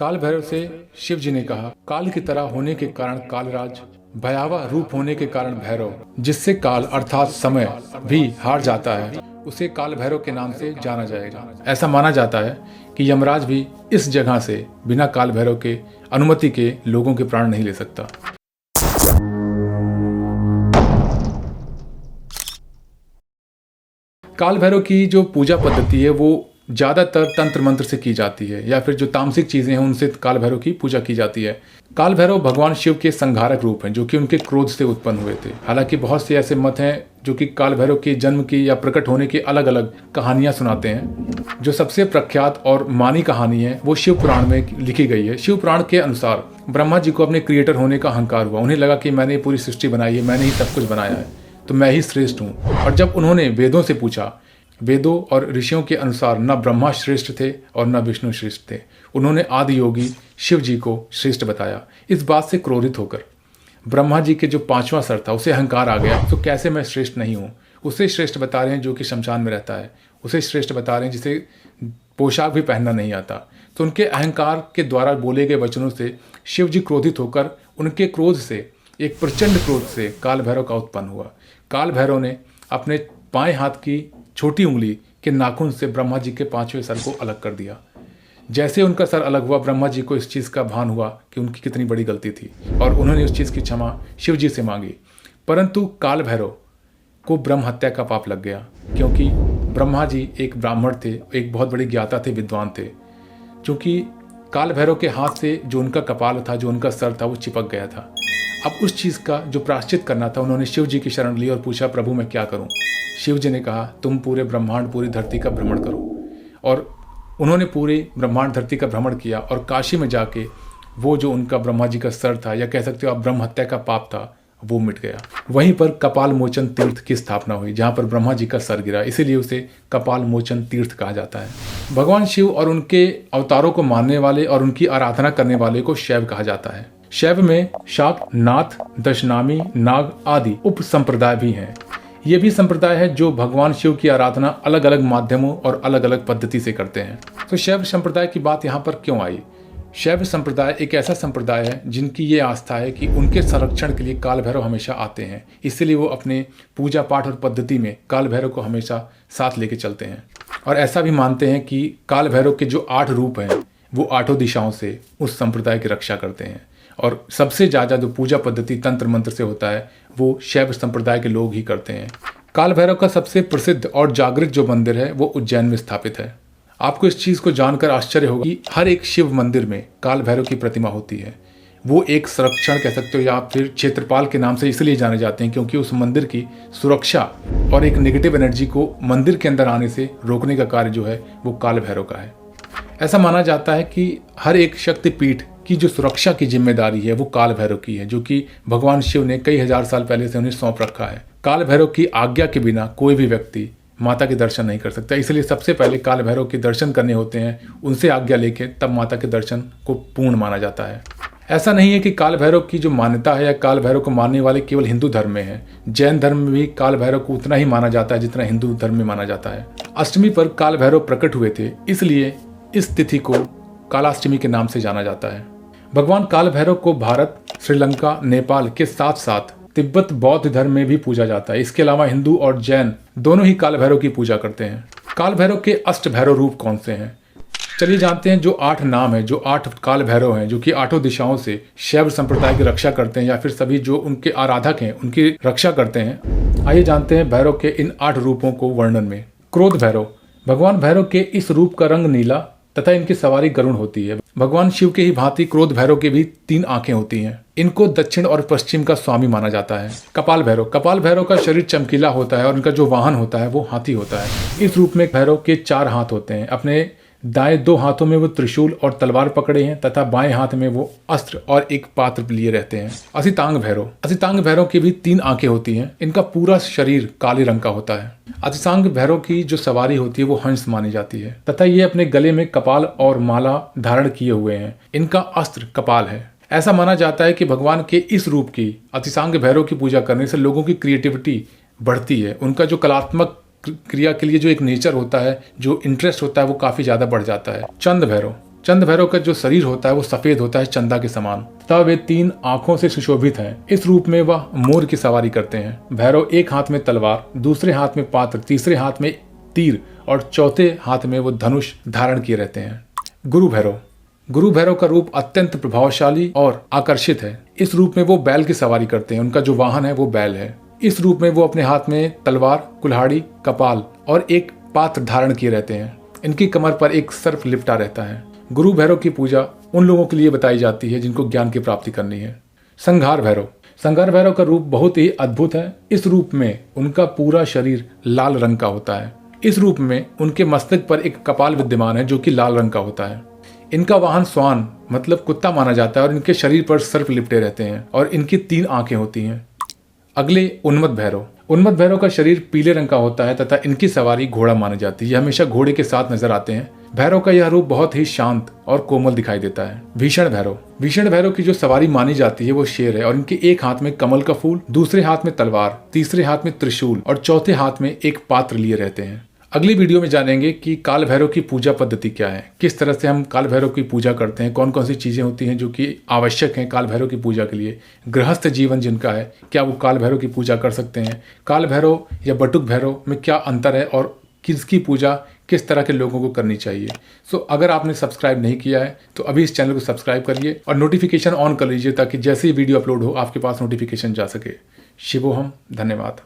काल भैरव से शिव जी ने कहा, काल की तरह होने के कारण कालराज, भयावह रूप होने के कारण भैरव, जिससे काल अर्थात समय भी हार जाता है, उसे काल भैरव के नाम से जाना जाएगा। ऐसा माना जाता है कि यमराज भी इस जगह से बिना काल भैरव के अनुमति के लोगों के प्राण नहीं ले सकता। काल भैरव की जो पूजा पद्धति है वो ज़्यादातर तंत्र मंत्र से की जाती है, या फिर जो तामसिक चीज़ें हैं उनसे काल भैरव की पूजा की जाती है। काल भैरव भगवान शिव के संहारक रूप हैं, जो कि उनके क्रोध से उत्पन्न हुए थे। हालांकि बहुत से ऐसे मत हैं जो कि काल भैरव के जन्म की या प्रकट होने की अलग अलग कहानियां सुनाते हैं। जो सबसे प्रख्यात और मानी कहानी है वो शिव पुराण में लिखी गई है। शिव पुराण के अनुसार ब्रह्मा जी को अपने क्रिएटर होने का अहंकार हुआ। उन्हें लगा कि मैंने पूरी सृष्टि बनाई है, मैंने ही सब कुछ बनाया है, तो मैं ही श्रेष्ठ हूँ। और जब उन्होंने वेदों से पूछा, वेदों और ऋषियों के अनुसार न ब्रह्मा श्रेष्ठ थे और न विष्णु श्रेष्ठ थे। उन्होंने आदि योगी शिव जी को श्रेष्ठ बताया। इस बात से क्रोधित होकर ब्रह्मा जी के जो 5वां सर था उसे अहंकार आ गया, तो कैसे मैं श्रेष्ठ नहीं हूँ। उसे श्रेष्ठ बता रहे हैं जो कि शमशान में रहता है, उसे श्रेष्ठ बता रहे हैं जिसे पोशाक भी पहनना नहीं आता। तो उनके अहंकार के द्वारा बोले गए वचनों से शिव जी क्रोधित होकर उनके क्रोध से, एक प्रचंड क्रोध से काल भैरव का उत्पन्न हुआ। काल भैरव ने अपने बाएं हाथ की छोटी उंगली के नाखून से ब्रह्मा जी के 5वें सर को अलग कर दिया। जैसे उनका सर अलग हुआ, ब्रह्मा जी को इस चीज़ का भान हुआ कि उनकी कितनी बड़ी गलती थी और उन्होंने उस चीज़ की क्षमा शिव जी से मांगी। परंतु काल भैरव को ब्रह्म हत्या का पाप लग गया, क्योंकि ब्रह्मा जी एक ब्राह्मण थे, एक बहुत बड़े ज्ञाता थे, विद्वान थे। चूँकि काल भैरव के हाथ से जो उनका कपाल था, जो उनका सर था, वो चिपक गया था। अब उस चीज़ का जो प्रायश्चित करना था, उन्होंने शिव जी की शरण ली और पूछा, प्रभु मैं क्या करूं। शिव जी ने कहा, तुम पूरे ब्रह्मांड, पूरी धरती का भ्रमण करो। और उन्होंने पूरे ब्रह्मांड धरती का भ्रमण किया और काशी में जाके वो जो उनका ब्रह्मा जी का सर था, या कह सकते हो आप ब्रह्म हत्या का पाप था, वो मिट गया। वहीं पर कपाल मोचन तीर्थ की स्थापना हुई, जहाँ पर ब्रह्मा जी का सर गिरा, इसीलिए उसे कपाल मोचन तीर्थ कहा जाता है। भगवान शिव और उनके अवतारों को मानने वाले और उनकी आराधना करने वाले को शैव कहा जाता है। शैव में शाक्त, नाथ, दशनामी, नाग आदि उप संप्रदाय भी हैं। ये भी संप्रदाय है जो भगवान शिव की आराधना अलग अलग माध्यमों और अलग अलग पद्धति से करते हैं। तो शैव संप्रदाय की बात यहाँ पर क्यों आई? शैव संप्रदाय एक ऐसा संप्रदाय है जिनकी ये आस्था है कि उनके संरक्षण के लिए काल भैरव हमेशा आते हैं, इसलिए वो अपने पूजा पाठ और पद्धति में काल भैरव को हमेशा साथ लेके चलते हैं। और ऐसा भी मानते हैं कि काल भैरव के जो 8 रूप हैं वो 8 दिशाओं से उस संप्रदाय की रक्षा करते हैं। और सबसे ज़्यादा जो पूजा पद्धति तंत्र मंत्र से होता है वो शैव संप्रदाय के लोग ही करते हैं। काल भैरव का सबसे प्रसिद्ध और जागृत जो मंदिर है वो उज्जैन में स्थापित है। आपको इस चीज़ को जानकर आश्चर्य होगा कि हर एक शिव मंदिर में काल भैरव की प्रतिमा होती है। वो एक संरक्षण कह सकते हो, या फिर क्षेत्रपाल के नाम से इसलिए जाने जाते हैं क्योंकि उस मंदिर की सुरक्षा और एक नेगेटिव एनर्जी को मंदिर के अंदर आने से रोकने का कार्य जो है वो काल भैरव का है। ऐसा माना जाता है कि हर एक शक्तिपीठ की जो सुरक्षा की जिम्मेदारी है वो काल भैरव की है, जो कि भगवान शिव ने कई हजार साल पहले से उन्हें सौंप रखा है। काल भैरव की आज्ञा के बिना कोई भी व्यक्ति माता के दर्शन नहीं कर सकता, इसलिए सबसे पहले काल भैरव के दर्शन करने होते हैं, उनसे आज्ञा लेके तब माता के दर्शन को पूर्ण माना जाता है। ऐसा नहीं है कि काल भैरव की जो मान्यता है या काल भैरव को मानने वाले केवल हिंदू धर्म में है। जैन धर्म में भी काल भैरव को उतना ही माना जाता है जितना हिंदू धर्म में माना जाता है। अष्टमी पर काल भैरव प्रकट हुए थे, इसलिए इस तिथि को कालाष्टमी के नाम से जाना जाता है। भगवान काल भैरव को भारत, श्रीलंका, नेपाल के साथ साथ तिब्बत बौद्ध धर्म में भी पूजा जाता है। इसके अलावा हिंदू और जैन दोनों ही काल भैरव की पूजा करते हैं। काल भैरव के अष्ट भैरव रूप कौन से हैं? चलिए जानते हैं। जो 8 नाम है, जो 8 काल भैरव हैं, जो कि 8 दिशाओं से शैव संप्रदाय की रक्षा करते हैं, या फिर सभी जो उनके आराधक हैं उनकी रक्षा करते हैं। आइए जानते हैं भैरव के इन 8 रूपों को वर्णन में। क्रोध भैरव। भगवान भैरव के इस रूप का रंग नीला तथा इनकी सवारी गरुड़ होती है। भगवान शिव के ही भांति क्रोध भैरव के भी 3 आंखें होती हैं। इनको दक्षिण और पश्चिम का स्वामी माना जाता है। कपाल भैरव। कपाल भैरव का शरीर चमकीला होता है और उनका जो वाहन होता है वो हाथी होता है। इस रूप में भैरव के 4 हाथ होते हैं। अपने दाएं 2 हाथों में वो त्रिशूल और तलवार पकड़े हैं तथा बाएं हाथ में वो अस्त्र और एक पात्र लिए रहते हैं। असितांग भैरव। असितांग भैरव की भी 3 आंखें होती हैं। इनका पूरा शरीर काले रंग का होता है। असितांग भैरव की जो सवारी होती है वो हंस मानी जाती है तथा ये अपने गले में कपाल और माला धारण किए हुए हैं। इनका अस्त्र कपाल है। ऐसा माना जाता है कि भगवान के इस रूप की, अतिसांग भैरव की पूजा करने से लोगों की क्रिएटिविटी बढ़ती है। उनका जो कलात्मक क्रिया के लिए जो एक नेचर होता है, जो इंटरेस्ट होता है, वो काफी ज्यादा बढ़ जाता है। चंद भैरव। चंद भैरव का जो शरीर होता है वो सफेद होता है चंदा के समान, तथा वे 3 आंखों से सुशोभित हैं। इस रूप में वह मोर की सवारी करते हैं। भैरव एक हाथ में तलवार, दूसरे हाथ में पात्र, तीसरे हाथ में तीर और चौथे हाथ में वो धनुष धारण किए रहते हैं। गुरु भैरव। गुरु भैरव का रूप अत्यंत प्रभावशाली और आकर्षित है। इस रूप में वो बैल की सवारी करते हैं। उनका जो वाहन है वो बैल है। इस रूप में वो अपने हाथ में तलवार, कुल्हाड़ी, कपाल और एक पात्र धारण किए रहते हैं। इनकी कमर पर एक सर्प लिपटा रहता है। गुरु भैरव की पूजा उन लोगों के लिए बताई जाती है जिनको ज्ञान की प्राप्ति करनी है। संघार भैरव। संघार भैरव का रूप बहुत ही अद्भुत है। इस रूप में उनका पूरा शरीर लाल रंग का होता है। इस रूप में उनके मस्तक पर एक कपाल विद्यमान है जो कि लाल रंग का होता है। इनका वाहन स्वान मतलब कुत्ता माना जाता है और इनके शरीर पर सर्प लिपटे रहते हैं और इनकी 3 आंखें होती हैं। अगले उन्मत्त भैरव। उन्मत्त भैरव का शरीर पीले रंग का होता है तथा इनकी सवारी घोड़ा मानी जाती है। ये हमेशा घोड़े के साथ नजर आते हैं। भैरव का यह रूप बहुत ही शांत और कोमल दिखाई देता है। भीषण भैरव। भीषण भैरव की जो सवारी मानी जाती है वो शेर है और इनके एक हाथ में कमल का फूल, दूसरे हाथ में तलवार, तीसरे हाथ में त्रिशूल और चौथे हाथ में एक पात्र लिए रहते हैं। अगली वीडियो में जानेंगे कि काल भैरव की पूजा पद्धति क्या है, किस तरह से हम काल भैरव की पूजा करते हैं, कौन कौन सी चीज़ें होती हैं जो कि आवश्यक हैं काल भैरव की पूजा के लिए। गृहस्थ जीवन जिनका है क्या वो काल भैरव की पूजा कर सकते हैं। काल भैरव या बटुक भैरव में क्या अंतर है और किसकी पूजा किस तरह के लोगों को करनी चाहिए। सो अगर आपने सब्सक्राइब नहीं किया है तो अभी इस चैनल को सब्सक्राइब करिए और नोटिफिकेशन ऑन कर लीजिए ताकि जैसे ही वीडियो अपलोड हो आपके पास नोटिफिकेशन जा सके। शिवोहम। धन्यवाद।